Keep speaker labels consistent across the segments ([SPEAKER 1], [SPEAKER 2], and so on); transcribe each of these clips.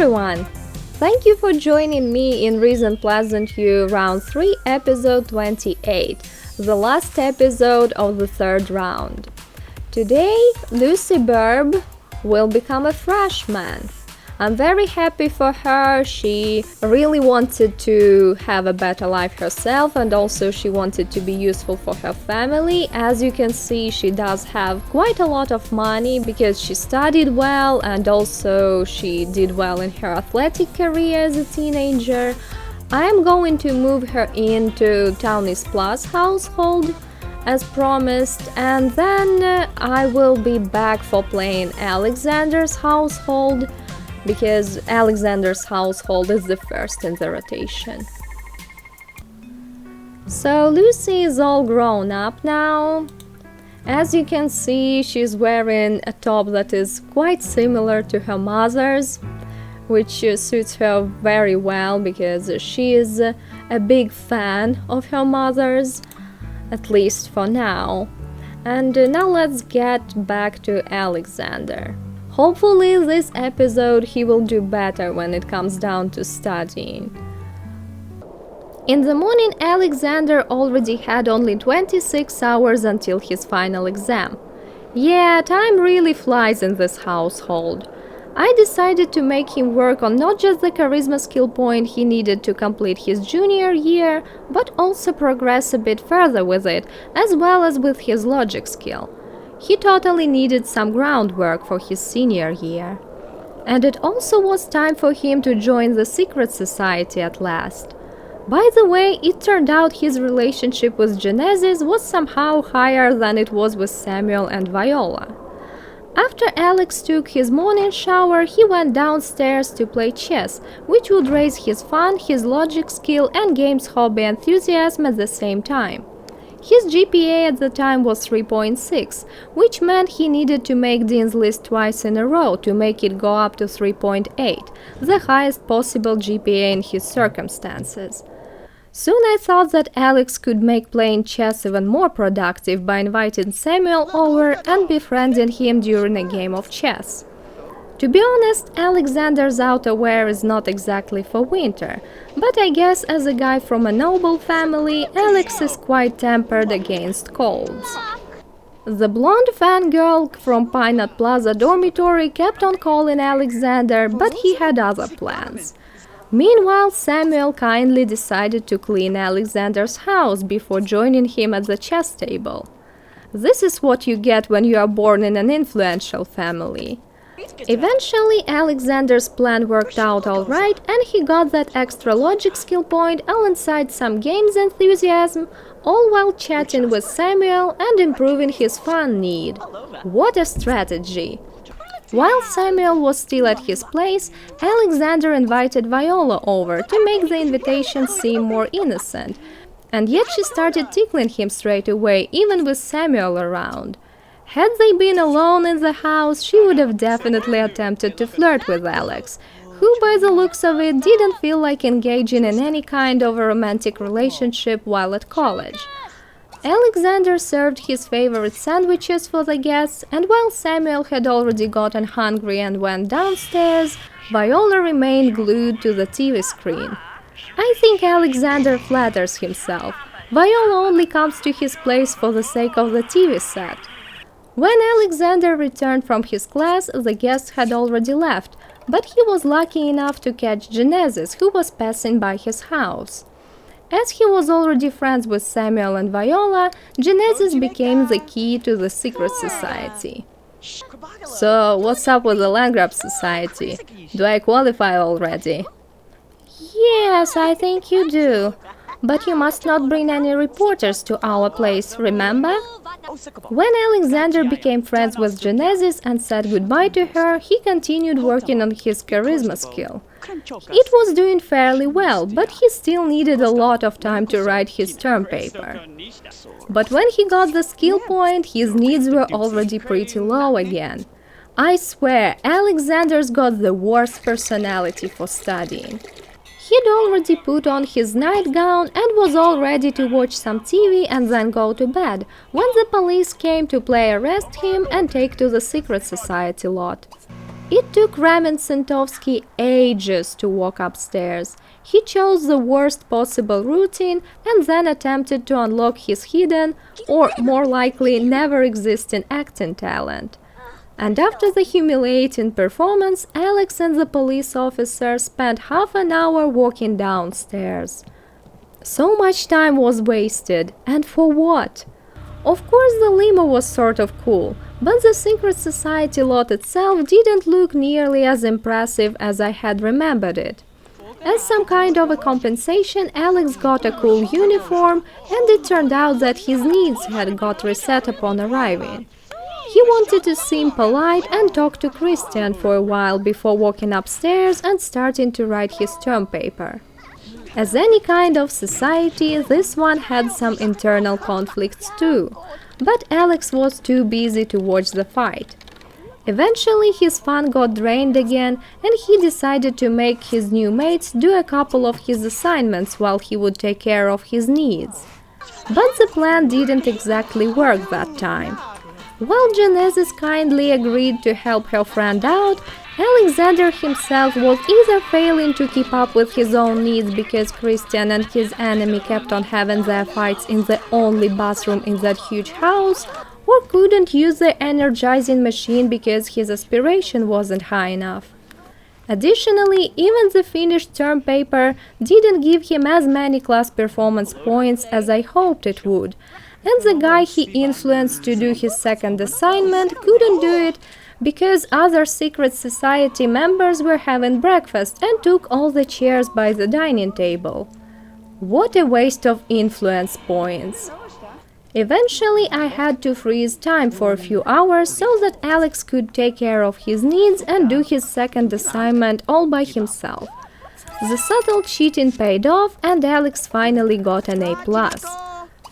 [SPEAKER 1] everyone! Thank you for joining me in Reason Pleasantview Round 3, Episode 28, the last episode of the third round. Today, Lucy Burb will become a freshman. I'm very happy for her. She really wanted to have a better life herself, and also she wanted to be useful for her family. As you can see, she does have quite a lot of money because she studied well and also she did well in her athletic career as a teenager. I am going to move her into Townies Plus household as promised, and then I will be back for playing Alexander's household, because Alexander's household is the first in the rotation. So Lucy is all grown up now. As you can see, she's wearing a top that is quite similar to her mother's, which suits her very well because she is a big fan of her mother's, at least for now. And now let's get back to Alexander. Hopefully this episode he will do better when it comes down to studying. In the morning, Alexander already had only 26 hours until his final exam. Yeah, time really flies in this household. I decided to make him work on not just the charisma skill point he needed to complete his junior year, but also progress a bit further with it, as well as with his logic skill. He totally needed some groundwork for his senior year. And it also was time for him to join the secret society at last. By the way, it turned out his relationship with Genesis was somehow higher than it was with Samuel and Viola. After Alex took his morning shower, he went downstairs to play chess, which would raise his fun, his logic skill and games hobby enthusiasm at the same time. His GPA at the time was 3.6, which meant he needed to make Dean's List twice in a row to make it go up to 3.8, the highest possible GPA in his circumstances. Soon I thought that Alex could make playing chess even more productive by inviting Samuel over and befriending him during a game of chess. To be honest, Alexander's outerwear is not exactly for winter, but I guess as a guy from a noble family, Alex is quite tempered against colds. The blonde fangirl from Pine Nut Plaza dormitory kept on calling Alexander, but he had other plans. Meanwhile, Samuel kindly decided to clean Alexander's house before joining him at the chess table. This is what you get when you are born in an influential family. Eventually, Alexander's plan worked out alright, and he got that extra logic skill point alongside some games enthusiasm, all while chatting with Samuel and improving his fun need. What a strategy! While Samuel was still at his place, Alexander invited Viola over to make the invitation seem more innocent, and yet she started tickling him straight away, even with Samuel around. Had they been alone in the house, she would have definitely attempted to flirt with Alex, who by the looks of it didn't feel like engaging in any kind of a romantic relationship while at college. Alexander served his favorite sandwiches for the guests, and while Samuel had already gotten hungry and went downstairs, Viola remained glued to the TV screen. I think Alexander flatters himself. Viola only comes to his place for the sake of the TV set. When Alexander returned from his class, the guests had already left, but he was lucky enough to catch Genesis, who was passing by his house. As he was already friends with Samuel and Viola, Genesis became the key to the secret society. So, what's up with the Landgrab Society? Do I qualify already?
[SPEAKER 2] Yes, I think you do. But you must not bring any reporters to our place, remember?
[SPEAKER 1] When Alexander became friends with Genesis and said goodbye to her, he continued working on his charisma skill. It was doing fairly well, but he still needed a lot of time to write his term paper. But when he got the skill point, his needs were already pretty low again. I swear, Alexander's got the worst personality for studying. He'd already put on his nightgown and was all ready to watch some TV and then go to bed, when the police came to arrest him and take to the secret society lot. It took Raymond Santovsky ages to walk upstairs. He chose the worst possible routine and then attempted to unlock his hidden, or more likely never existing acting talent. And after the humiliating performance, Alex and the police officer spent half an hour walking downstairs. So much time was wasted, and for what? Of course, the limo was sort of cool, but the secret society lot itself didn't look nearly as impressive as I had remembered it. As some kind of a compensation, Alex got a cool uniform, and it turned out that his needs had got reset upon arriving. He wanted to seem polite and talk to Christian for a while before walking upstairs and starting to write his term paper. As any kind of society, this one had some internal conflicts too, but Alex was too busy to watch the fight. Eventually his fun got drained again, and he decided to make his new mates do a couple of his assignments while he would take care of his needs. But the plan didn't exactly work that time. While Genesis kindly agreed to help her friend out, Alexander himself was either failing to keep up with his own needs because Christian and his enemy kept on having their fights in the only bathroom in that huge house, or couldn't use the energizing machine because his aspiration wasn't high enough. Additionally, even the finished term paper didn't give him as many class performance points as I hoped it would, and the guy he influenced to do his second assignment couldn't do it because other secret society members were having breakfast and took all the chairs by the dining table. What a waste of influence points! Eventually, I had to freeze time for a few hours so that Alex could take care of his needs and do his second assignment all by himself. The subtle cheating paid off, and Alex finally got an A+.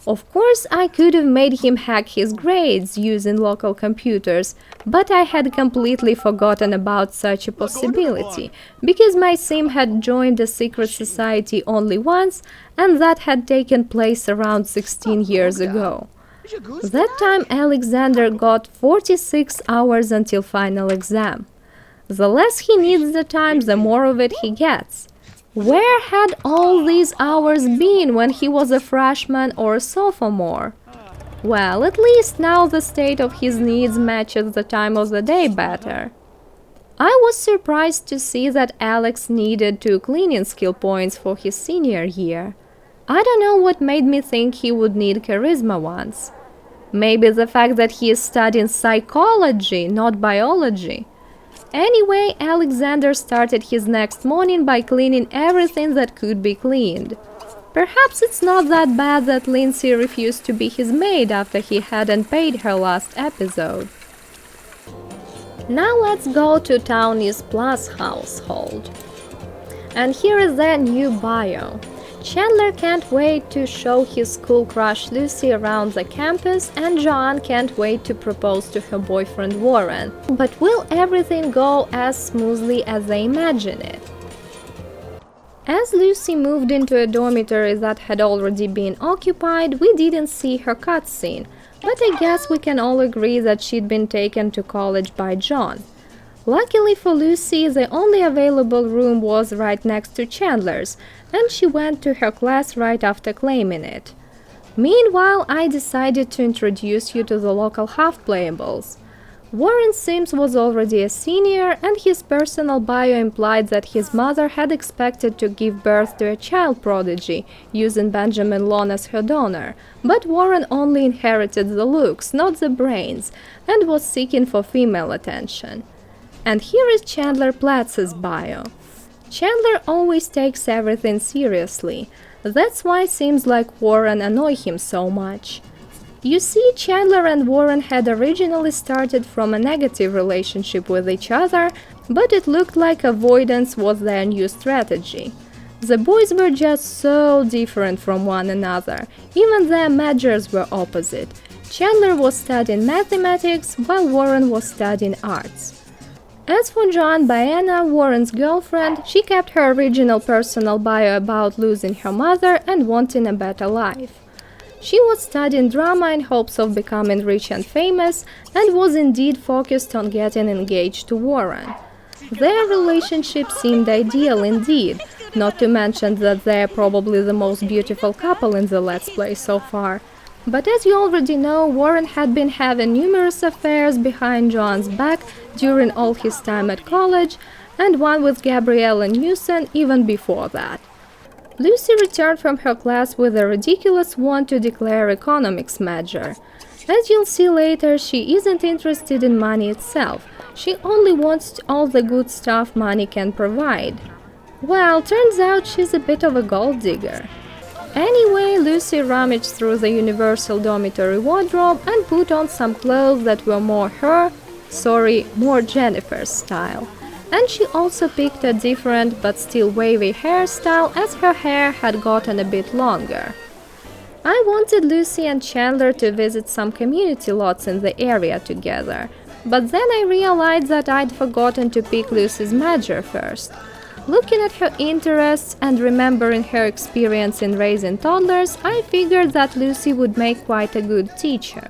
[SPEAKER 1] Of course, I could have made him hack his grades using local computers, but I had completely forgotten about such a possibility, because my sim had joined the secret society only once, and that had taken place around 16 years ago. That time Alexander got 46 hours until final exam. The less he needs the time, the more of it he gets. Where had all these hours been when he was a freshman or a sophomore? Well, at least now the state of his needs matches the time of the day better. I was surprised to see that Alex needed 2 cleaning skill points for his senior year. I don't know what made me think he would need charisma ones. Maybe the fact that he is studying psychology, not biology. Anyway, Alexander started his next morning by cleaning everything that could be cleaned. Perhaps it's not that bad that Lindsay refused to be his maid after he hadn't paid her last episode. Now let's go to Townie's Plus household. And here is their new bio. Chandler can't wait to show his school crush Lucy around the campus, and Joanne can't wait to propose to her boyfriend Warren. But will everything go as smoothly as they imagine it? As Lucy moved into a dormitory that had already been occupied, we didn't see her cutscene, but I guess we can all agree that she'd been taken to college by John. Luckily for Lucy, the only available room was right next to Chandler's, and she went to her class right after claiming it. Meanwhile, I decided to introduce you to the local half-playables. Warren Sims was already a senior, and his personal bio implied that his mother had expected to give birth to a child prodigy, using Benjamin Long as her donor, but Warren only inherited the looks, not the brains, and was seeking for female attention. And here is Chandler Platz's bio. Chandler always takes everything seriously. That's why Sims like Warren annoy him so much. You see, Chandler and Warren had originally started from a negative relationship with each other, but it looked like avoidance was their new strategy. The boys were just so different from one another, even their majors were opposite. Chandler was studying mathematics, while Warren was studying arts. As for Joanne Baena, Warren's girlfriend, she kept her original personal bio about losing her mother and wanting a better life. She was studying drama in hopes of becoming rich and famous, and was indeed focused on getting engaged to Warren. Their relationship seemed ideal indeed, not to mention that they're probably the most beautiful couple in the Let's Play so far. But as you already know, Warren had been having numerous affairs behind John's back during all his time at college, and one with Gabriella Newson even before that. Lucy returned from her class with a ridiculous want to declare economics major. As you'll see later, she isn't interested in money itself. She only wants all the good stuff money can provide. Well, turns out she's a bit of a gold digger. Anyway, Lucy rummaged through the universal dormitory wardrobe and put on some clothes that were more more Jennifer's style. And she also picked a different but still wavy hairstyle as her hair had gotten a bit longer. I wanted Lucy and Chandler to visit some community lots in the area together, but then I realized that I'd forgotten to pick Lucy's major first. Looking at her interests and remembering her experience in raising toddlers, I figured that Lucy would make quite a good teacher.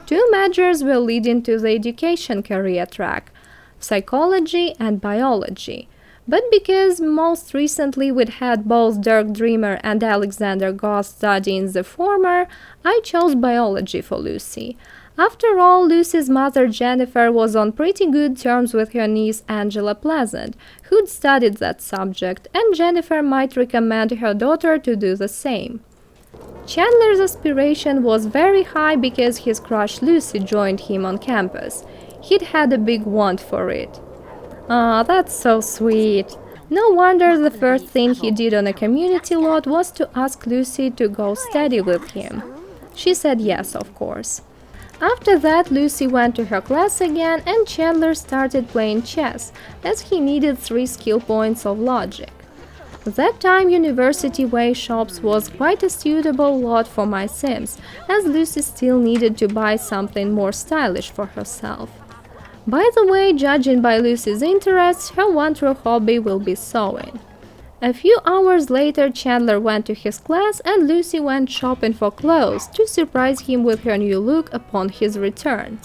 [SPEAKER 1] Two majors were leading to the education career track, psychology and biology. But because most recently we'd had both Dirk Dreamer and Alexander Goth studying the former, I chose biology for Lucy. After all, Lucy's mother Jennifer was on pretty good terms with her niece Angela Pleasant, who'd studied that subject, and Jennifer might recommend her daughter to do the same. Chandler's aspiration was very high because his crush Lucy joined him on campus. He'd had a big want for it. Ah, that's so sweet. No wonder the first thing he did on a community lot was to ask Lucy to go study with him. She said yes, of course. After that, Lucy went to her class again and Chandler started playing chess, as he needed 3 skill points of logic. That time, University Way Shops was quite a suitable lot for my Sims, as Lucy still needed to buy something more stylish for herself. By the way, judging by Lucy's interests, her one true hobby will be sewing. A few hours later, Chandler went to his class and Lucy went shopping for clothes to surprise him with her new look upon his return.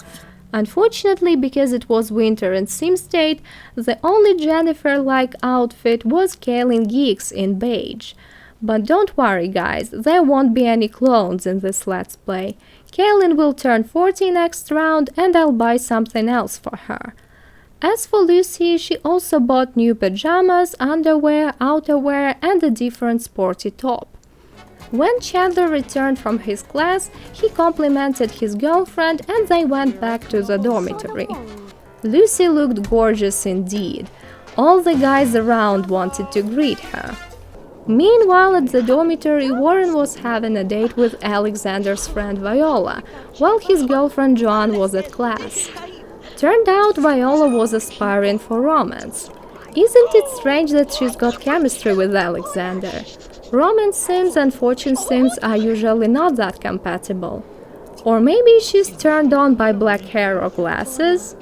[SPEAKER 1] Unfortunately, because it was winter in Sim State, the only Jennifer-like outfit was Kaylin Geeks in beige. But don't worry guys, there won't be any clones in this Let's Play. Kaylin will turn 40 next round and I'll buy something else for her. As for Lucy, she also bought new pajamas, underwear, outerwear and a different sporty top. When Chandler returned from his class, he complimented his girlfriend and they went back to the dormitory. Lucy looked gorgeous indeed. All the guys around wanted to greet her. Meanwhile, at the dormitory, Warren was having a date with Alexander's friend Viola, while his girlfriend Joan was at class. Turned out Viola was aspiring for romance. Isn't it strange that she's got chemistry with Alexander? Romance sims and fortune sims are usually not that compatible. Or maybe she's turned on by black hair or glasses?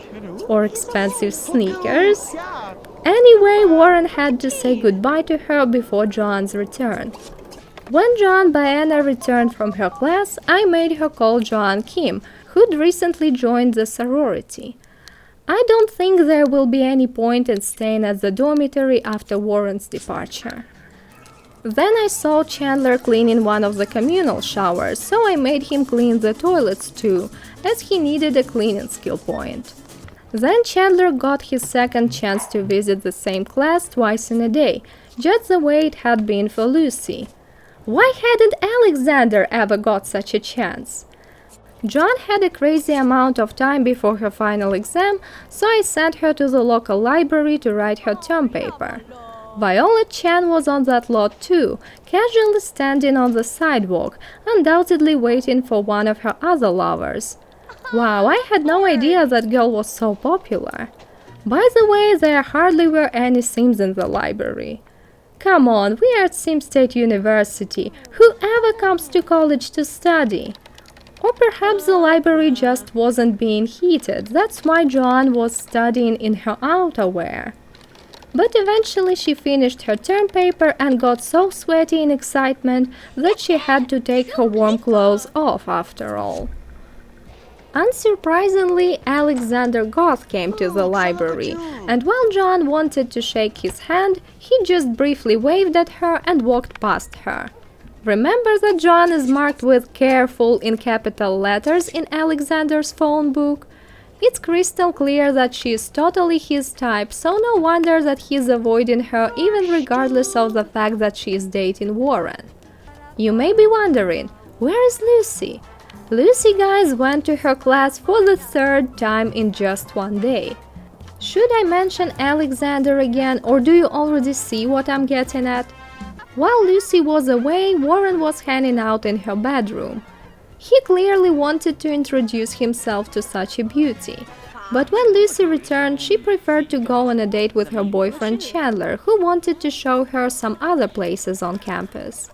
[SPEAKER 1] Or expensive sneakers? Anyway, Warren had to say goodbye to her before Joan's return. When Joan Baena returned from her class, I made her call Joan Kim, who'd recently joined the sorority. I don't think there will be any point in staying at the dormitory after Warren's departure. Then I saw Chandler cleaning one of the communal showers, so I made him clean the toilets too, as he needed a cleaning skill point. Then Chandler got his second chance to visit the same class twice in a day, just the way it had been for Lucy. Why hadn't Alexander ever got such a chance? Joan had a crazy amount of time before her final exam, so I sent her to the local library to write her term paper. Viola Chan was on that lot too, casually standing on the sidewalk, undoubtedly waiting for one of her other lovers. Wow, I had no idea that girl was so popular. By the way, there hardly were any Sims in the library. Come on, we are at Sim State University. Whoever comes to college to study? Or perhaps the library just wasn't being heated, that's why Joan was studying in her outerwear. But eventually she finished her term paper and got so sweaty in excitement that she had to take her warm clothes off after all. Unsurprisingly, Alexander Goth came to the library, and while John wanted to shake his hand, he just briefly waved at her and walked past her. Remember that John is marked with careful in capital letters in Alexander's phone book? It's crystal clear that she is totally his type, so no wonder that he's avoiding her even regardless of the fact that she is dating Warren. You may be wondering, where is Lucy? Lucy, guys, went to her class for the third time in just one day. Should I mention Alexander again, or do you already see what I'm getting at? While Lucy was away, Warren was hanging out in her bedroom. He clearly wanted to introduce himself to such a beauty. But when Lucy returned, she preferred to go on a date with her boyfriend Chandler, who wanted to show her some other places on campus.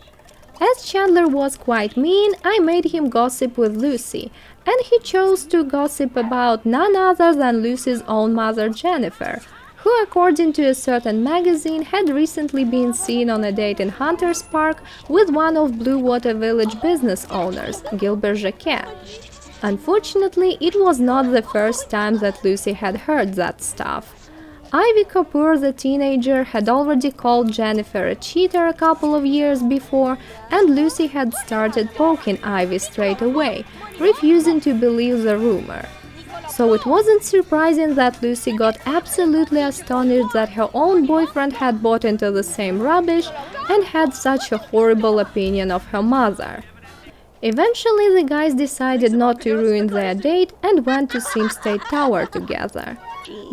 [SPEAKER 1] As Chandler was quite mean, I made him gossip with Lucy, and he chose to gossip about none other than Lucy's own mother Jennifer, who, according to a certain magazine, had recently been seen on a date in Hunters Park with one of Blue Water Village business owners, Gilbert Jacquet. Unfortunately, it was not the first time that Lucy had heard that stuff. Ivy Kapoor, the teenager, had already called Jennifer a cheater a couple of years before, and Lucy had started poking Ivy straight away, refusing to believe the rumor. So it wasn't surprising that Lucy got absolutely astonished that her own boyfriend had bought into the same rubbish and had such a horrible opinion of her mother. Eventually, the guys decided not to ruin their date and went to Sim State Tower together.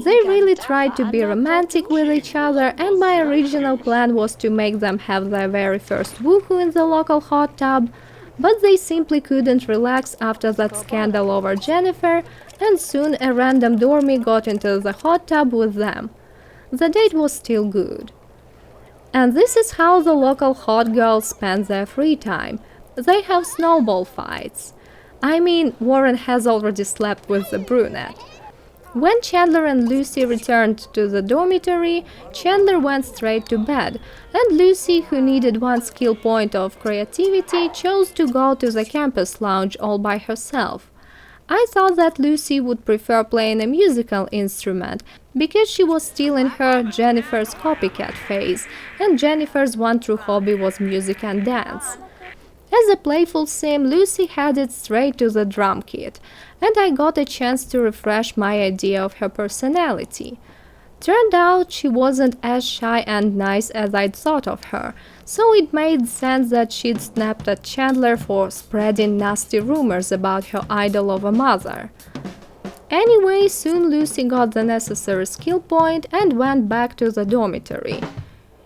[SPEAKER 1] They really tried to be romantic with each other, and my original plan was to make them have their very first woohoo in the local hot tub, but they simply couldn't relax after that scandal over Jennifer, and soon a random dormie got into the hot tub with them. The date was still good. And this is how the local hot girls spend their free time. They have snowball fights. I mean, Warren has already slept with the brunette. When Chandler and Lucy returned to the dormitory, Chandler went straight to bed, and Lucy, who needed one skill point of creativity, chose to go to the campus lounge all by herself. I thought that Lucy would prefer playing a musical instrument, because she was still in her Jennifer's copycat phase, and Jennifer's one true hobby was music and dance. As a playful sim, Lucy headed straight to the drum kit, and I got a chance to refresh my idea of her personality. Turned out she wasn't as shy and nice as I'd thought of her, so it made sense that she'd snapped at Chandler for spreading nasty rumors about her idol of a mother. Anyway, soon Lucy got the necessary skill point and went back to the dormitory.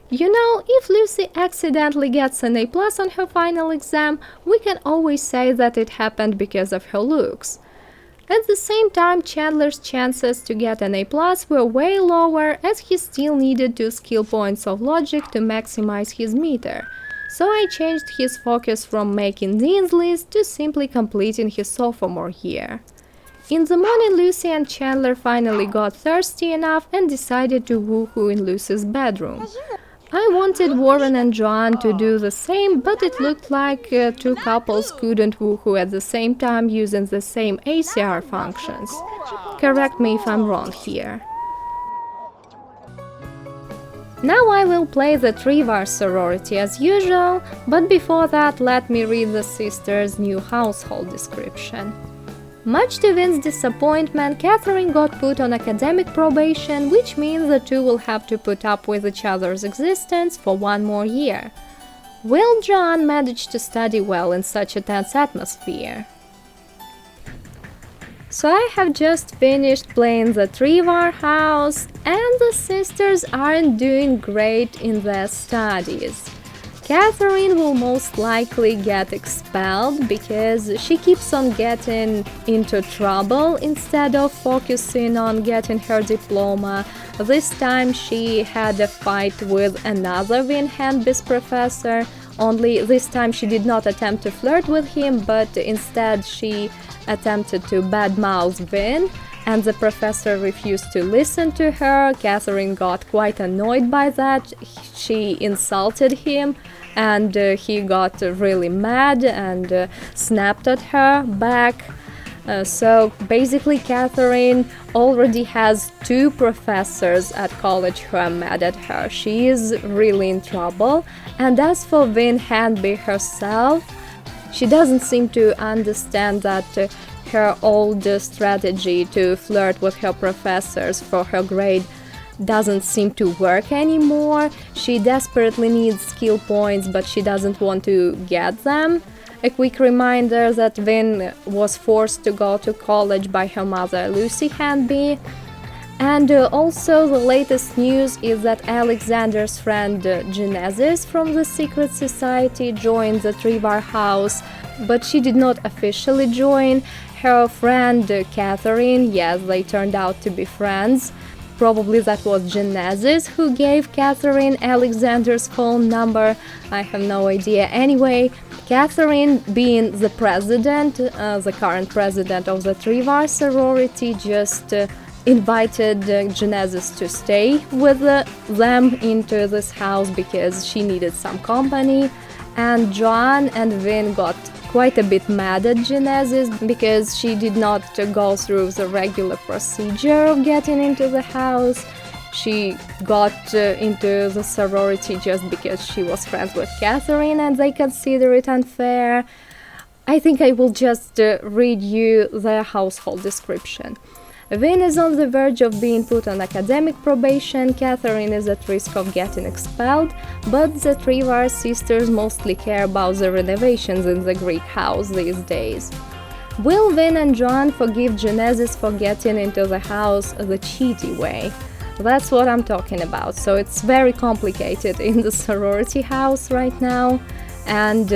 [SPEAKER 1] You know, if Lucy accidentally gets an A+ on her final exam, we can always say that it happened because of her looks. At the same time, Chandler's chances to get an A+ were way lower, as he still needed 2 skill points of logic to maximize his meter. So I changed his focus from making Dean's List to simply completing his sophomore year. In the morning, Lucy and Chandler finally got thirsty enough and decided to woohoo in Lucy's bedroom. I wanted Warren and Joanne to do the same, but it looked like 2 couples couldn't woohoo at the same time using the same ACR functions. Correct me if I'm wrong here. Now I will play the Trivar sorority as usual, but before that let me read the sisters' new household description. Much to Vince's disappointment, Catherine got put on academic probation, which means the two will have to put up with each other's existence for 1 more year. Will John manage to study well in such a tense atmosphere? So I have just finished playing the Trivar house, and the sisters aren't doing great in their studies. Catherine will most likely get expelled because she keeps on getting into trouble instead of focusing on getting her diploma. This time she had a fight with another Vin Handbys professor, only this time she did not attempt to flirt with him, but instead she attempted to badmouth Vin, and the professor refused to listen to her. Catherine got quite annoyed by that. She insulted him, and he got really mad and snapped at her back. So basically, Catherine already has 2 professors at college who are mad at her. She is really in trouble. And as for Vin Hanby herself, she doesn't seem to understand that her old strategy to flirt with her professors for her grade doesn't seem to work anymore. She desperately needs skill points, but she doesn't want to get them. A quick reminder that Vin was forced to go to college by her mother, Lucy Hanby. And also the latest news is that Alexander's friend Genesis from the secret society joined the Trivar house, but she did not officially join. Her friend Catherine, yes, they turned out to be friends. Probably that was Genesis who gave Catherine Alexander's phone number. I have no idea. Anyway, Catherine, being the president, the current president of the Trivar sorority, just invited Genesis to stay with them into this house because she needed some company. And Joanne and Vin got quite a bit mad at Genesis because she did not go through the regular procedure of getting into the house. She got into the sorority just because she was friends with Catherine and they consider it unfair. I think I will just read you their household description. Vin is on the verge of being put on academic probation, Catherine is at risk of getting expelled, but the Trivar sisters mostly care about the renovations in the Greek house these days. Will Vin and Joan forgive Genesis for getting into the house the cheaty way? That's what I'm talking about. So it's very complicated in the sorority house right now, and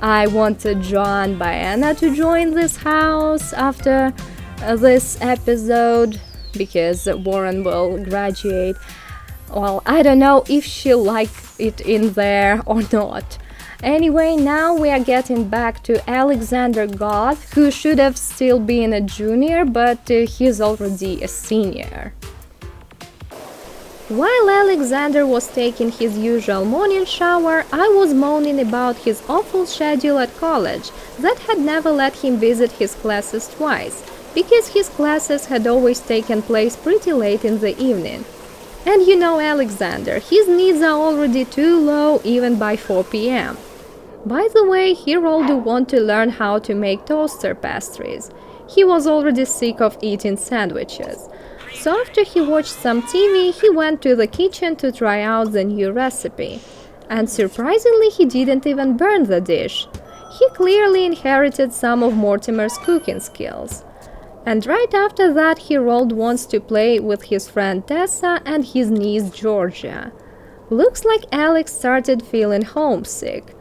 [SPEAKER 1] I wanted Joan Baena to join this house after this episode because Warren will graduate. Well, I don't know if she'll like it in there or not. Anyway, now we are getting back to Alexander Goth, who should have still been a junior, but he's already a senior. While Alexander was taking his usual morning shower, I was moaning about his awful schedule at college that had never let him visit his classes twice, because his classes had always taken place pretty late in the evening. And you know Alexander, his needs are already too low even by 4 p.m. By the way, he really want to learn how to make toaster pastries. He was already sick of eating sandwiches. So after he watched some TV, he went to the kitchen to try out the new recipe. And surprisingly, he didn't even burn the dish. He clearly inherited some of Mortimer's cooking skills. And right after that, he rolled wants to play with his friend Tessa and his niece Georgia. Looks like Alex started feeling homesick.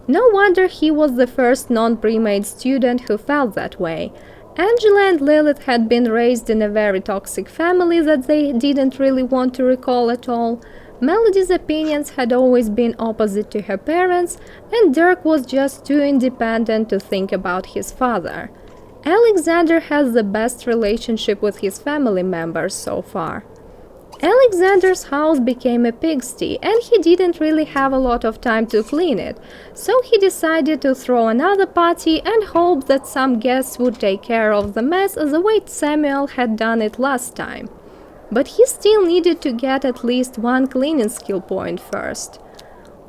[SPEAKER 1] No wonder he was the first non-pre-med student who felt that way. Angela and Lilith had been raised in a very toxic family that they didn't really want to recall at all. Melody's opinions had always been opposite to her parents, and Dirk was just too independent to think about his father. Alexander has the best relationship with his family members so far. Alexander's house became a pigsty, and he didn't really have a lot of time to clean it, so he decided to throw another party and hope that some guests would take care of the mess the way Samuel had done it last time. But he still needed to get at least 1 cleaning skill point first.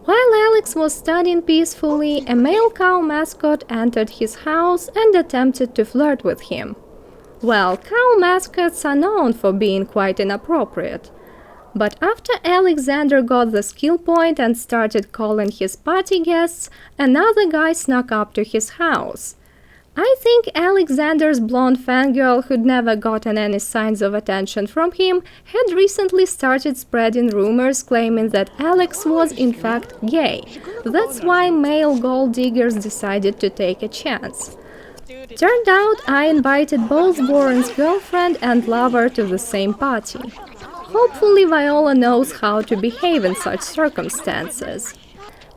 [SPEAKER 1] While Alex was studying peacefully, a male cow mascot entered his house and attempted to flirt with him. Well, cow mascots are known for being quite inappropriate. But after Alexander got the skill point and started calling his party guests, another guy snuck up to his house. I think Alexander's blonde fangirl, who'd never gotten any signs of attention from him, had recently started spreading rumors claiming that Alex was in fact gay. That's why male gold diggers decided to take a chance. Turned out I invited both Warren's girlfriend and lover to the same party. Hopefully Viola knows how to behave in such circumstances.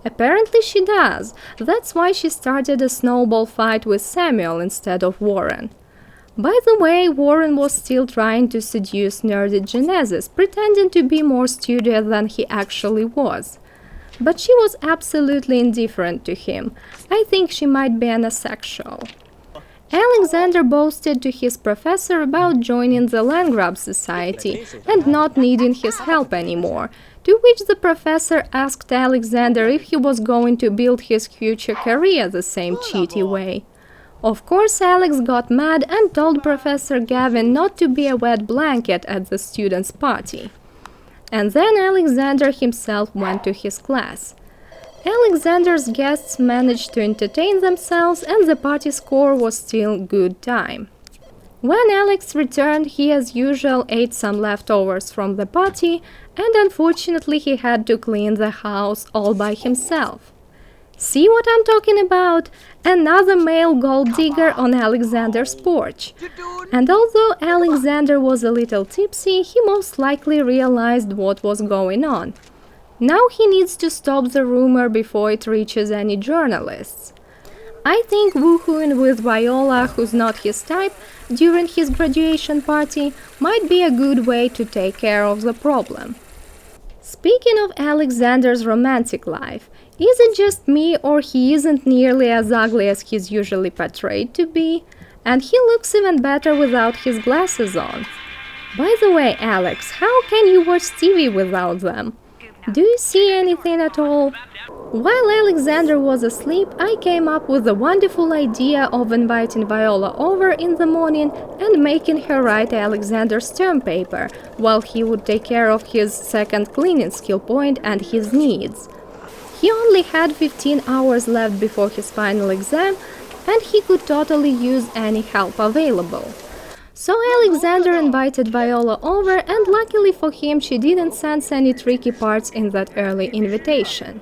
[SPEAKER 1] Apparently she does. That's why she started a snowball fight with Samuel instead of Warren. By the way, Warren was still trying to seduce nerdy Genesis, pretending to be more studious than he actually was. But she was absolutely indifferent to him. I think she might be an asexual. Alexander boasted to his professor about joining the Landgrab Society and not needing his help anymore, to which the professor asked Alexander if he was going to build his future career the same cheaty way. Of course, Alex got mad and told Professor Gavin not to be a wet blanket at the students' party. And then Alexander himself went to his class. Alexander's guests managed to entertain themselves and the party score was still good time. When Alex returned, he as usual ate some leftovers from the party and unfortunately he had to clean the house all by himself. See what I'm talking about? Another male gold digger on Alexander's porch. And although Alexander was a little tipsy, he most likely realized what was going on. Now he needs to stop the rumor before it reaches any journalists. I think woohooing with Viola, who's not his type, during his graduation party might be a good way to take care of the problem. Speaking of Alexander's romantic life, is it just me or he isn't nearly as ugly as he's usually portrayed to be? And he looks even better without his glasses on. By the way, Alex, how can you watch TV without them? Do you see anything at all? While Alexander was asleep, I came up with the wonderful idea of inviting Viola over in the morning and making her write Alexander's term paper, while he would take care of his second cleaning skill point and his needs. He only had 15 hours left before his final exam, and he could totally use any help available. So Alexander invited Viola over, and luckily for him, she didn't sense any tricky parts in that early invitation.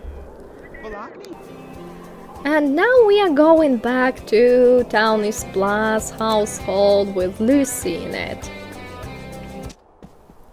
[SPEAKER 1] And now we are going back to Townie's Plus household with Lucy in it.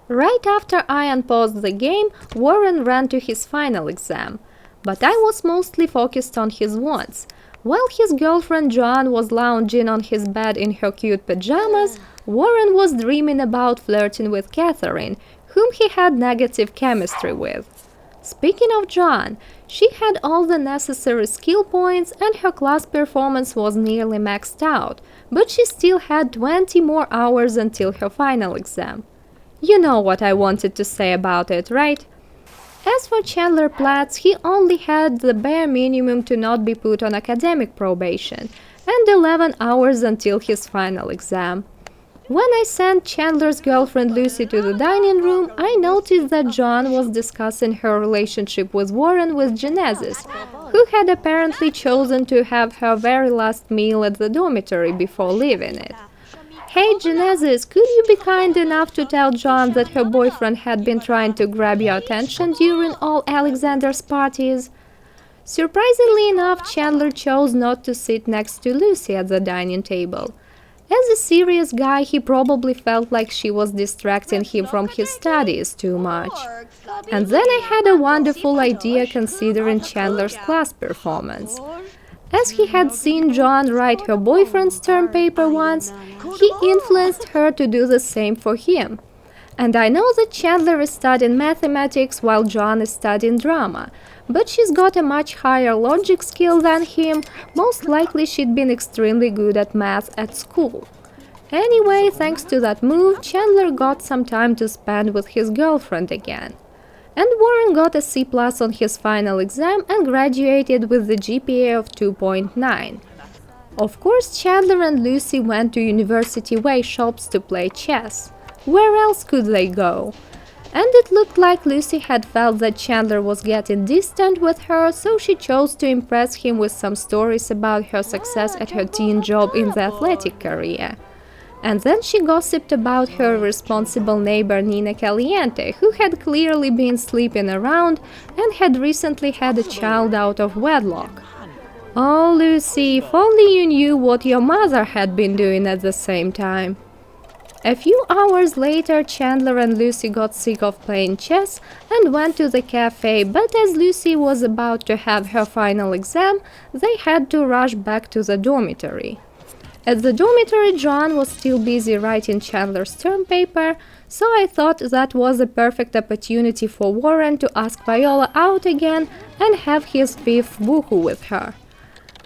[SPEAKER 1] Right after I unpaused the game, Warren ran to his final exam, but I was mostly focused on his wants. While his girlfriend Joan was lounging on his bed in her cute pajamas, Warren was dreaming about flirting with Catherine, whom he had negative chemistry with. Speaking of Joan, she had all the necessary skill points and her class performance was nearly maxed out, but she still had 20 more hours until her final exam. You know what I wanted to say about it, right? As for Chandler Platts, he only had the bare minimum to not be put on academic probation, and 11 hours until his final exam. When I sent Chandler's girlfriend Lucy to the dining room, I noticed that Joan was discussing her relationship with Warren with Genesis, who had apparently chosen to have her very last meal at the dormitory before leaving it. Hey Genesis, could you be kind enough to tell Joan that her boyfriend had been trying to grab your attention during all Alexander's parties? Surprisingly enough, Chandler chose not to sit next to Lucy at the dining table. As a serious guy, he probably felt like she was distracting him from his studies too much. And then I had a wonderful idea considering Chandler's class performance. As he had seen Joan write her boyfriend's term paper once, he influenced her to do the same for him. And I know that Chandler is studying mathematics while Joan is studying drama, but she's got a much higher logic skill than him. Most likely she'd been extremely good at math at school. Anyway, thanks to that move, Chandler got some time to spend with his girlfriend again. And Warren got a C+ on his final exam and graduated with the GPA of 2.9. Of course, Chandler and Lucy went to University Way shops to play chess. Where else could they go? And it looked like Lucy had felt that Chandler was getting distant with her, so she chose to impress him with some stories about her success at her teen job in the athletic career. And then she gossiped about her responsible neighbor Nina Caliente, who had clearly been sleeping around and had recently had a child out of wedlock. Oh, Lucy, if only you knew what your mother had been doing at the same time. A few hours later, Chandler and Lucy got sick of playing chess and went to the cafe, but as Lucy was about to have her final exam, they had to rush back to the dormitory. At the dormitory, Joan was still busy writing Chandler's term paper, so I thought that was a perfect opportunity for Warren to ask Viola out again and have his fifth woohoo with her.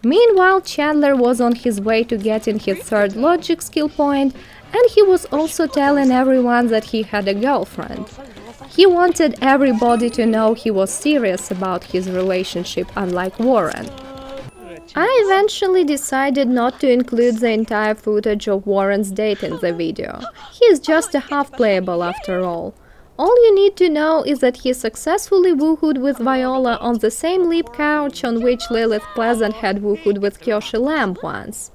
[SPEAKER 1] Meanwhile, Chandler was on his way to getting his third logic skill point, and he was also telling everyone that he had a girlfriend. He wanted everybody to know he was serious about his relationship, unlike Warren. I eventually decided not to include the entire footage of Warren's date in the video. He is just a half-playable after all. All you need to know is that he successfully woohooed with Viola on the same lip couch on which Lilith Pleasant had woohooed with Kyoshi Lamb once.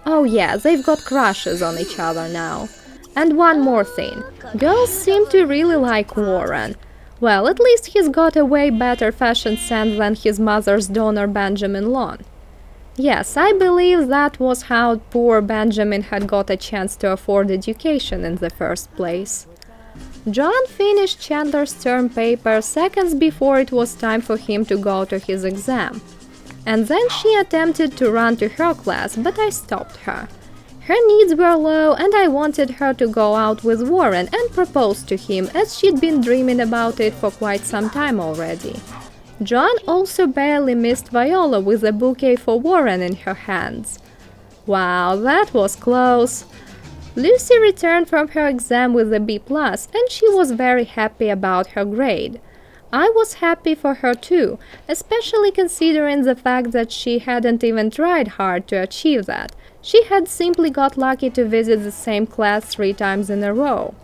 [SPEAKER 1] Oh yeah, they've got crushes on each other now. And one more thing, girls seem to really like Warren. Well, at least he's got a way better fashion sense than his mother's donor Benjamin Long. Yes, I believe that was how poor Benjamin had got a chance to afford education in the first place. John finished Chandler's term paper seconds before it was time for him to go to his exam. And then she attempted to run to her class, but I stopped her. Her needs were low and I wanted her to go out with Warren and propose to him, as she'd been dreaming about it for quite some time already. John also barely missed Viola with a bouquet for Warren in her hands. Wow, that was close. Lucy returned from her exam with a B+, and she was very happy about her grade. I was happy for her too, especially considering the fact that she hadn't even tried hard to achieve that. She had simply got lucky to visit the same class 3 times in a row.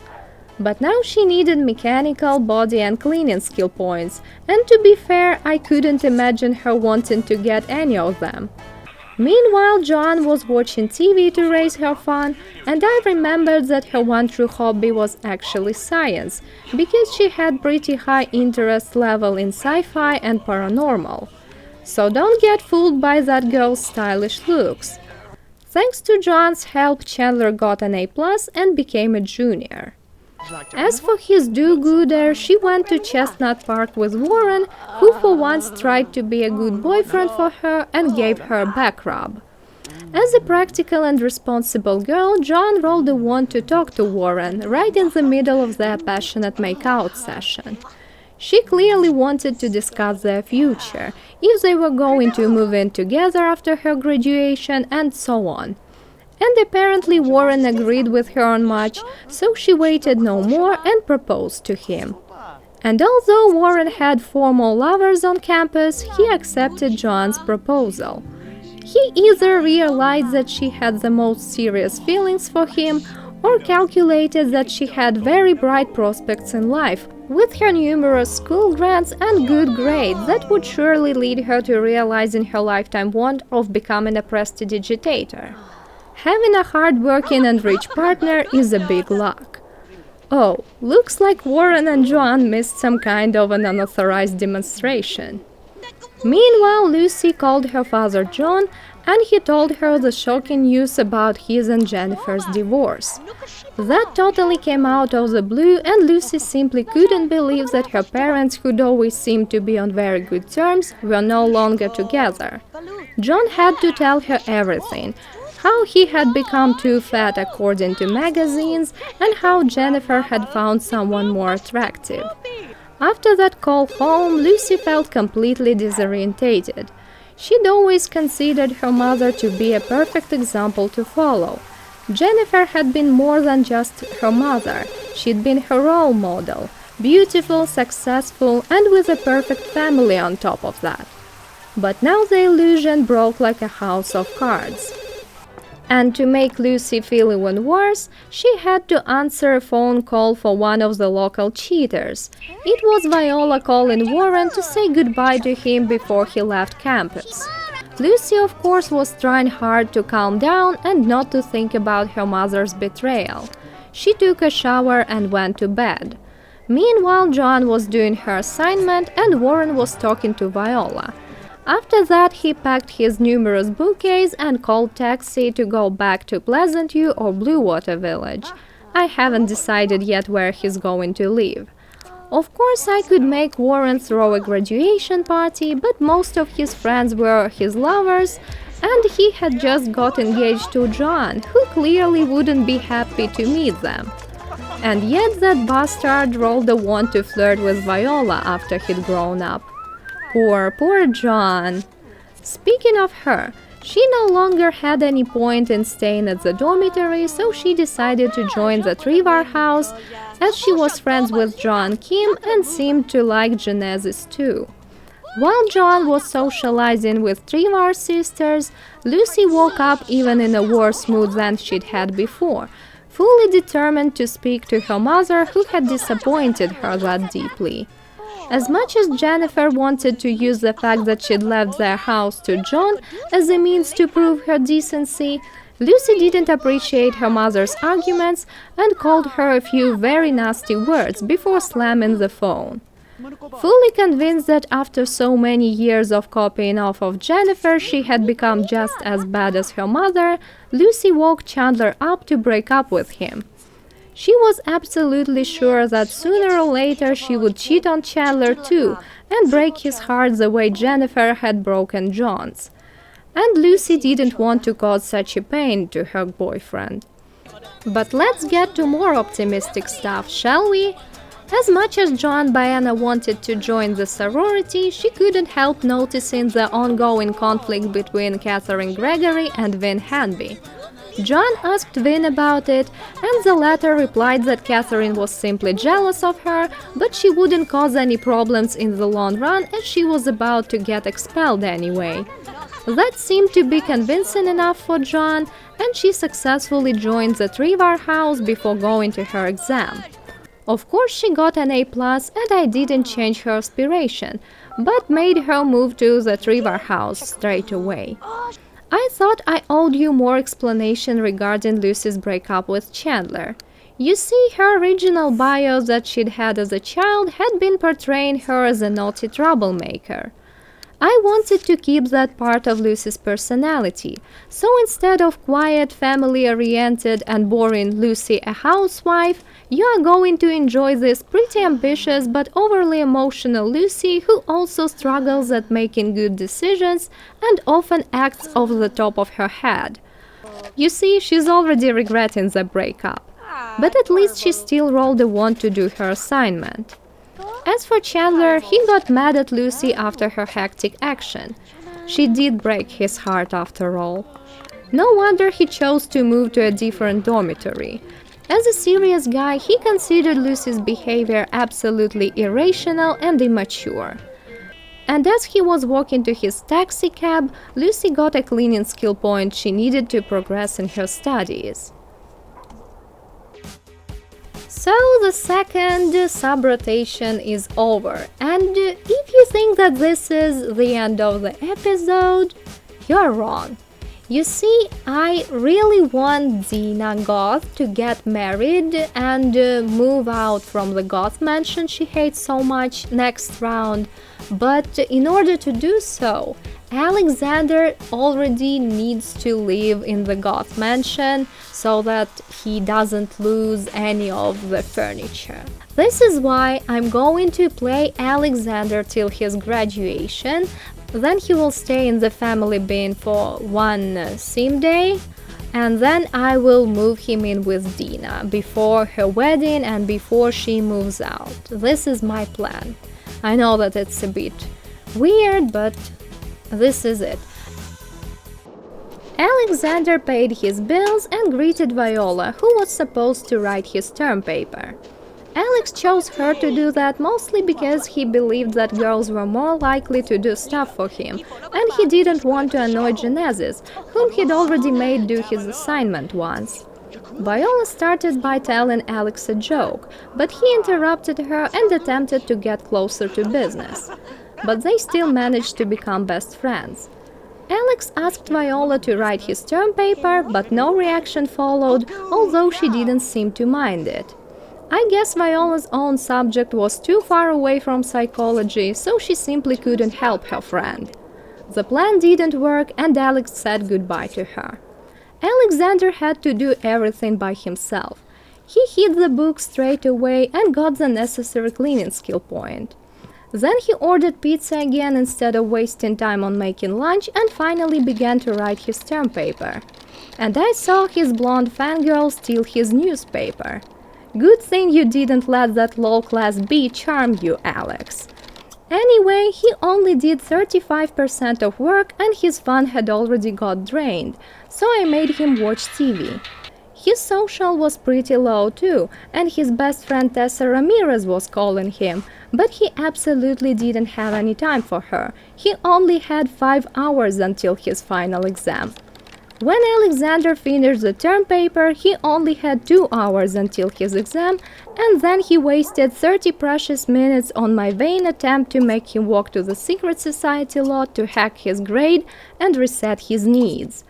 [SPEAKER 1] But now she needed mechanical, body and cleaning skill points, and to be fair, I couldn't imagine her wanting to get any of them. Meanwhile, Joan was watching TV to raise her fun, and I remembered that her one true hobby was actually science, because she had pretty high interest level in sci-fi and paranormal. So don't get fooled by that girl's stylish looks. Thanks to Joan's help, Chandler got an A+ and became a junior. As for his do-gooder, she went to Chestnut Park with Warren, who for once tried to be a good boyfriend for her and gave her a back rub. As a practical and responsible girl, Joan rolled a wand to talk to Warren right in the middle of their passionate make-out session. She clearly wanted to discuss their future, if they were going to move in together after her graduation, and so on. And apparently Warren agreed with her on much, so she waited no more and proposed to him. And although Warren had 4 more lovers on campus, he accepted Joan's proposal. He either realized that she had the most serious feelings for him, or calculated that she had very bright prospects in life, with her numerous school grants and good grades that would surely lead her to realizing her lifetime want of becoming a prestidigitator. Having a hard-working and rich partner is a big luck. Oh, looks like Warren and Joan missed some kind of an unauthorized demonstration. Meanwhile, Lucy called her father John, and he told her the shocking news about his and Jennifer's divorce. That totally came out of the blue, and Lucy simply couldn't believe that her parents, who'd always seemed to be on very good terms, were no longer together. John had to tell her everything. How he had become too fat according to magazines, and how Jennifer had found someone more attractive. After that call home, Lucy felt completely disorientated. She'd always considered her mother to be a perfect example to follow. Jennifer had been more than just her mother. She'd been her role model, beautiful, successful, and with a perfect family on top of that. But now the illusion broke like a house of cards. And to make Lucy feel even worse, she had to answer a phone call for one of the local cheaters. It was Viola calling Warren to say goodbye to him before he left campus. Lucy, of course, was trying hard to calm down and not to think about her mother's betrayal. She took a shower and went to bed. Meanwhile, Joan was doing her assignment and Warren was talking to Viola. After that, he packed his numerous bouquets and called taxi to go back to Pleasantview or Blue Water Village. I haven't decided yet where he's going to live. Of course, I could make Warren throw a graduation party, but most of his friends were his lovers, and he had just got engaged to Joan, who clearly wouldn't be happy to meet them. And yet that bastard rolled a wand to flirt with Viola after he'd grown up. Poor John. Speaking of her, she no longer had any point in staying at the dormitory, so she decided to join the Trevor house, as she was friends with John Kim and seemed to like Genesis too. While John was socializing with Trevor's sisters, Lucy woke up even in a worse mood than she'd had before, fully determined to speak to her mother who had disappointed her that deeply. As much as Jennifer wanted to use the fact that she'd left their house to John as a means to prove her decency, Lucy didn't appreciate her mother's arguments and called her a few very nasty words before slamming the phone. Fully convinced that after so many years of copying off of Jennifer she had become just as bad as her mother, Lucy woke Chandler up to break up with him. She was absolutely sure that sooner or later she would cheat on Chandler too and break his heart the way Jennifer had broken John's. And Lucy didn't want to cause such a pain to her boyfriend. But let's get to more optimistic stuff, shall we? As much as Joan Baena wanted to join the sorority, she couldn't help noticing the ongoing conflict between Catherine Gregory and Vin Hanby. John asked Vin about it, and the latter replied that Catherine was simply jealous of her, but she wouldn't cause any problems in the long run as she was about to get expelled anyway. That seemed to be convincing enough for John, and she successfully joined the Trevor house before going to her exam. Of course she got an A+, and I didn't change her aspiration, but made her move to the Trevor house straight away. I thought I owed you more explanation regarding Lucy's breakup with Chandler. You see, her original bio that she'd had as a child had been portraying her as a naughty troublemaker. I wanted to keep that part of Lucy's personality, so instead of quiet, family-oriented and boring Lucy a housewife, you are going to enjoy this pretty ambitious but overly emotional Lucy who also struggles at making good decisions and often acts over the top of her head. You see, she's already regretting the breakup, but at least she still rolled a wand to do her assignment. As for Chandler, he got mad at Lucy after her hectic action. She did break his heart after all. No wonder he chose to move to a different dormitory. As a serious guy, he considered Lucy's behavior absolutely irrational and immature. And as he was walking to his taxi cab, Lucy got a cleaning skill point she needed to progress in her studies. So the second sub-rotation is over, and if you think that this is the end of the episode, you're wrong. You see, I really want Dina Goth to get married and move out from the Goth mansion she hates so much next round, but in order to do so, Alexander already needs to live in the Goth mansion so that he doesn't lose any of the furniture. This is why I'm going to play Alexander till his graduation, then he will stay in the family bin for one sim day, and then I will move him in with Dina before her wedding and before she moves out. This is my plan. I know that it's a bit weird, but this is it. Alexander paid his bills and greeted Viola, who was supposed to write his term paper. Alex chose her to do that mostly because he believed that girls were more likely to do stuff for him, and he didn't want to annoy Genesis, whom he'd already made do his assignment once. Viola started by telling Alex a joke, but he interrupted her and attempted to get closer to business. But they still managed to become best friends. Alex asked Viola to write his term paper, but no reaction followed, although she didn't seem to mind it. I guess Viola's own subject was too far away from psychology, so she simply couldn't help her friend. The plan didn't work, and Alex said goodbye to her. Alexander had to do everything by himself. He hid the book straight away and got the necessary cleaning skill point. Then he ordered pizza again instead of wasting time on making lunch, and finally began to write his term paper. And I saw his blonde fangirl steal his newspaper. Good thing you didn't let that low-class B charm you, Alex. Anyway, he only did 35% of work and his fun had already got drained, so I made him watch TV. His social was pretty low too, and his best friend Tessa Ramirez was calling him, but he absolutely didn't have any time for her. He only had 5 hours until his final exam. When Alexander finished the term paper, he only had 2 hours until his exam, and then he wasted 30 precious minutes on my vain attempt to make him walk to the secret society lot to hack his grade and reset his needs.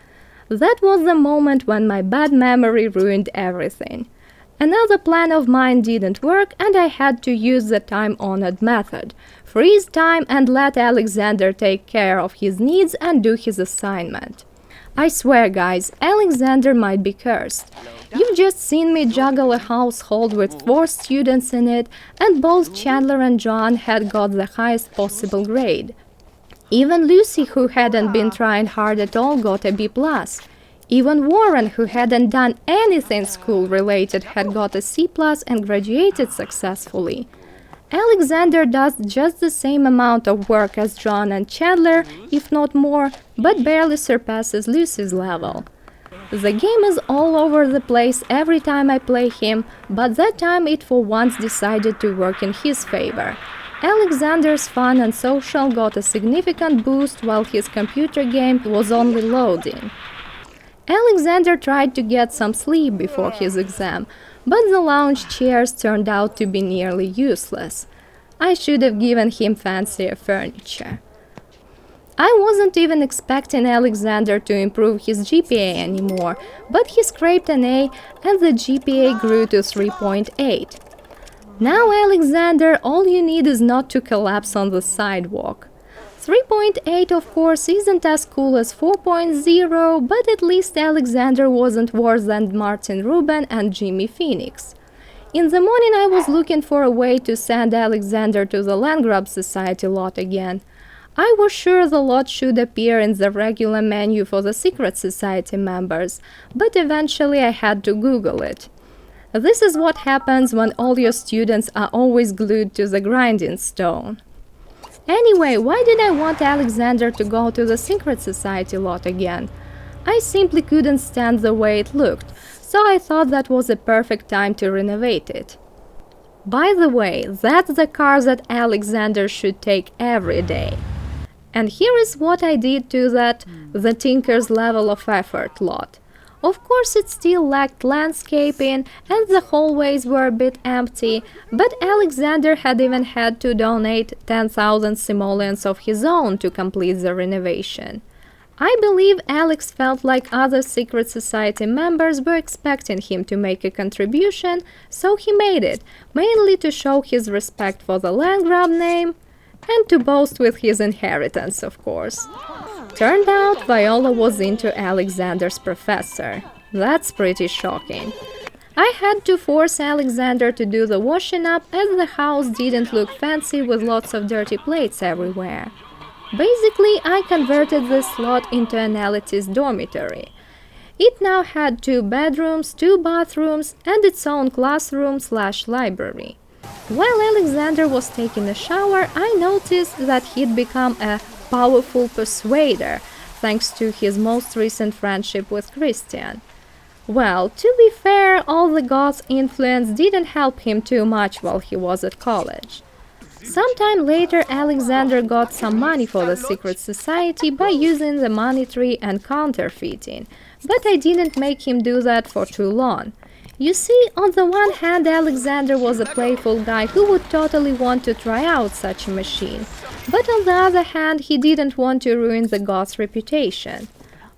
[SPEAKER 1] That was the moment when my bad memory ruined everything. Another plan of mine didn't work, and I had to use the time-honored method. Freeze time and let Alexander take care of his needs and do his assignment. I swear, guys, Alexander might be cursed. You've just seen me juggle a household with 4 students in it, and both Chandler and John had got the highest possible grade. Even Lucy, who hadn't been trying hard at all, got a B+. Even Warren, who hadn't done anything school-related, had got a C+ and graduated successfully. Alexander does just the same amount of work as John and Chandler, if not more, but barely surpasses Lucy's level. The game is all over the place every time I play him, but that time it for once decided to work in his favor. Alexander's fun and social got a significant boost while his computer game was only loading. Alexander tried to get some sleep before his exam, but the lounge chairs turned out to be nearly useless. I should have given him fancier furniture. I wasn't even expecting Alexander to improve his GPA anymore, but he scraped an A and the GPA grew to 3.8. Now, Alexander, all you need is not to collapse on the sidewalk. 3.8, of course, isn't as cool as 4.0, but at least Alexander wasn't worse than Martin Rubin and Jimmy Phoenix. In the morning, I was looking for a way to send Alexander to the Landgrab Society lot again. I was sure the lot should appear in the regular menu for the Secret Society members, but eventually I had to Google it. This is what happens when all your students are always glued to the grinding stone. Anyway, why did I want Alexander to go to the Secret Society lot again? I simply couldn't stand the way it looked, so I thought that was a perfect time to renovate it. By the way, that's the car that Alexander should take every day. And here is what I did to that The Tinker's Level of Effort lot. Of course, it still lacked landscaping and the hallways were a bit empty, but Alexander had even had to donate 10,000 simoleons of his own to complete the renovation. I believe Alex felt like other Secret Society members were expecting him to make a contribution, so he made it, mainly to show his respect for the Landgrab name and to boast with his inheritance, of course. Turned out Viola was into Alexander's professor. That's pretty shocking. I had to force Alexander to do the washing up as the house didn't look fancy with lots of dirty plates everywhere. Basically, I converted this lot into an elitist dormitory. It now had 2 bedrooms, 2 bathrooms, and its own classroom/library. While Alexander was taking a shower, I noticed that he'd become a powerful persuader, thanks to his most recent friendship with Christian. Well, to be fair, all the Goth influence didn't help him too much while he was at college. Sometime later, Alexander got some money for the Secret Society by using the money tree and counterfeiting, but I didn't make him do that for too long. You see, on the one hand, Alexander was a playful guy who would totally want to try out such a machine, but on the other hand, he didn't want to ruin the Goth's reputation.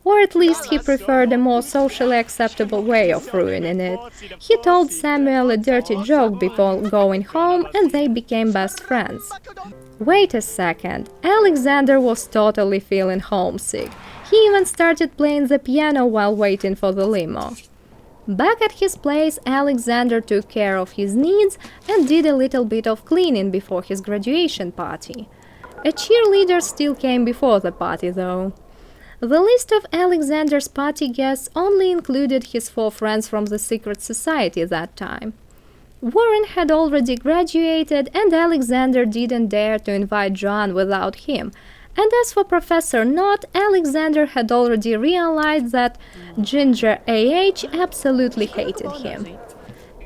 [SPEAKER 1] Or at least he preferred a more socially acceptable way of ruining it. He told Samuel a dirty joke before going home, and they became best friends. Wait a second, Alexander was totally feeling homesick. He even started playing the piano while waiting for the limo. Back at his place, Alexander took care of his needs and did a little bit of cleaning before his graduation party. A cheerleader still came before the party, though. The list of Alexander's party guests only included his 4 friends from the Secret Society that time. Warren had already graduated and Alexander didn't dare to invite John without him. And as for Professor Knott, Alexander had already realized that Ginger A.H. absolutely hated him.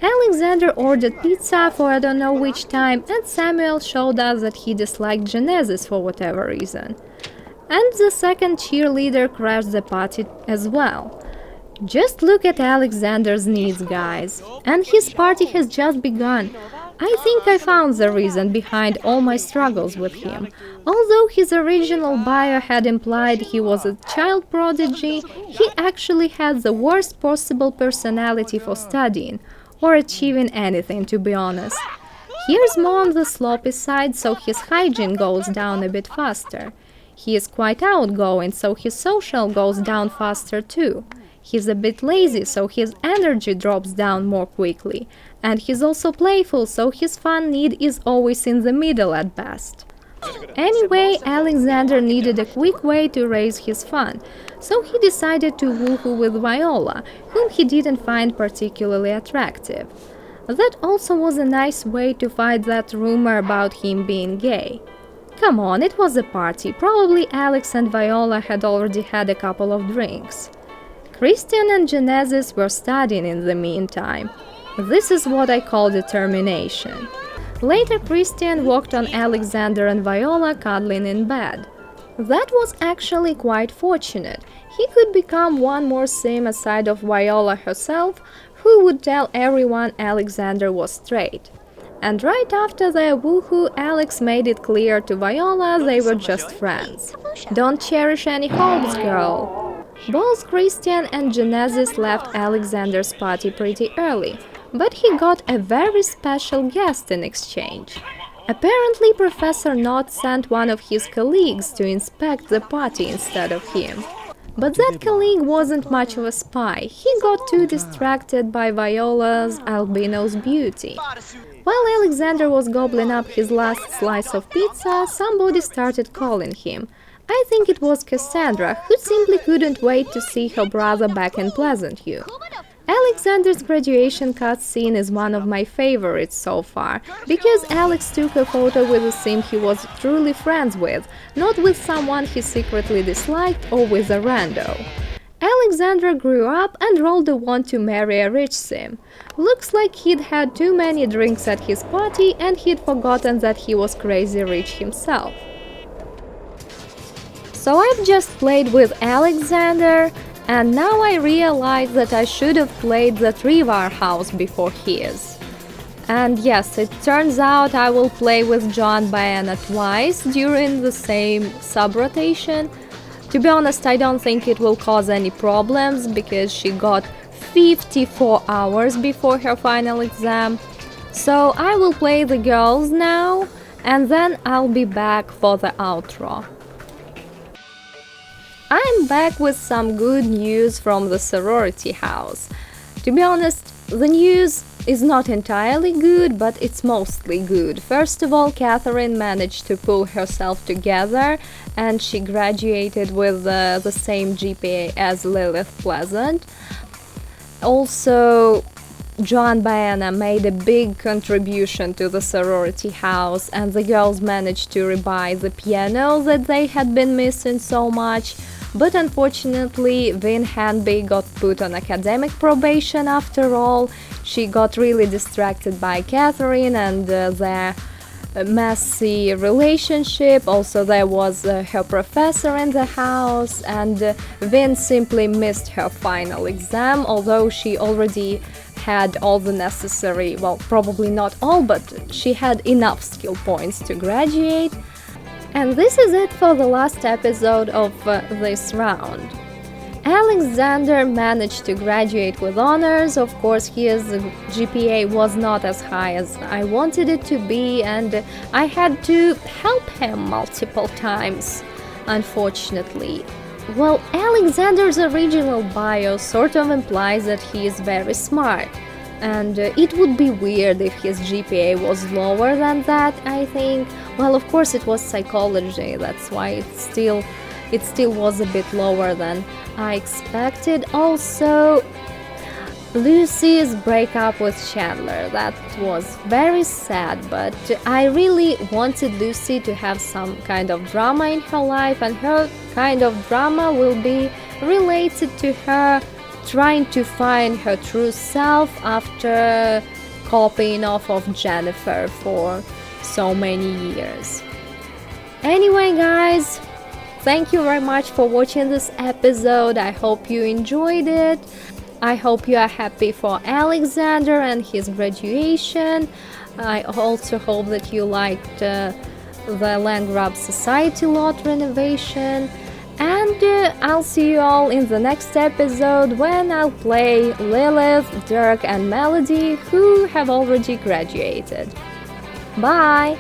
[SPEAKER 1] Alexander ordered pizza for I don't know which time, and Samuel showed us that he disliked Genesis for whatever reason. And the second cheerleader crashed the party as well. Just look at Alexander's needs, guys. And his party has just begun. I think I found the reason behind all my struggles with him. Although his original bio had implied he was a child prodigy, he actually had the worst possible personality for studying, or achieving anything, to be honest. He's more on the sloppy side, so his hygiene goes down a bit faster. He is quite outgoing, so his social goes down faster too. He's a bit lazy, so his energy drops down more quickly. And he's also playful, so his fun need is always in the middle at best. Anyway, Alexander needed a quick way to raise his fun, so he decided to woohoo with Viola, whom he didn't find particularly attractive. That also was a nice way to fight that rumor about him being gay. Come on, it was a party. Probably Alex and Viola had already had a couple of drinks. Christian and Genesis were studying in the meantime. This is what I call determination. Later, Christian walked on Alexander and Viola cuddling in bed. That was actually quite fortunate. He could become one more sim aside of Viola herself, who would tell everyone Alexander was straight. And right after their woohoo, Alex made it clear to Viola they were just friends. Don't cherish any hopes, girl. Both Christian and Genesis left Alexander's party pretty early, but he got a very special guest in exchange. Apparently, Professor Knott sent one of his colleagues to inspect the party instead of him. But that colleague wasn't much of a spy. He got too distracted by Viola's albino's beauty. While Alexander was gobbling up his last slice of pizza, somebody started calling him. I think it was Cassandra, who simply couldn't wait to see her brother back in Pleasantview. Alexander's graduation cutscene is one of my favorites so far, because Alex took a photo with a sim he was truly friends with, not with someone he secretly disliked or with a rando. Alexander grew up and rolled a wand to marry a rich sim. Looks like he'd had too many drinks at his party and he'd forgotten that he was crazy rich himself. So I've just played with Alexander, and now I realize that I should have played the Trivar house before his. And yes, it turns out I will play with John Baena twice during the same sub-rotation. To be honest, I don't think it will cause any problems, because she got 54 hours before her final exam. So I will play the girls now, and then I'll be back for the outro. I'm back with some good news from the sorority house. To be honest, the news is not entirely good, but it's mostly good. First of all, Catherine managed to pull herself together and she graduated with the same GPA as Lilith Pleasant. Also, John Baena made a big contribution to the sorority house, and the girls managed to rebuy the piano that they had been missing so much. But unfortunately, Vin Hanby got put on academic probation after all. She got really distracted by Catherine and their messy relationship. Also, there was her professor in the house, and Vin simply missed her final exam, although she already had all the necessary, well, probably not all, but she had enough skill points to graduate. And this is it for the last episode of this round. Alexander managed to graduate with honors. Of course, his GPA was not as high as I wanted it to be, and I had to help him multiple times, unfortunately. Well, Alexander's original bio sort of implies that he is very smart, and it would be weird if his GPA was lower than that, I think. Well, of course it was psychology, that's why it still was a bit lower than I expected. Also, Lucy's breakup with Chandler. That was very sad, but I really wanted Lucy to have some kind of drama in her life, and her kind of drama will be related to her trying to find her true self after copying off of Jennifer for so many years. Anyway, guys, thank you very much for watching this episode. I hope you enjoyed it. I hope you are happy for Alexander and his graduation. I also hope that you liked the Landgrab Society lot renovation. And I'll see you all in the next episode when I'll play Lilith, Dirk and Melody, who have already graduated. Bye!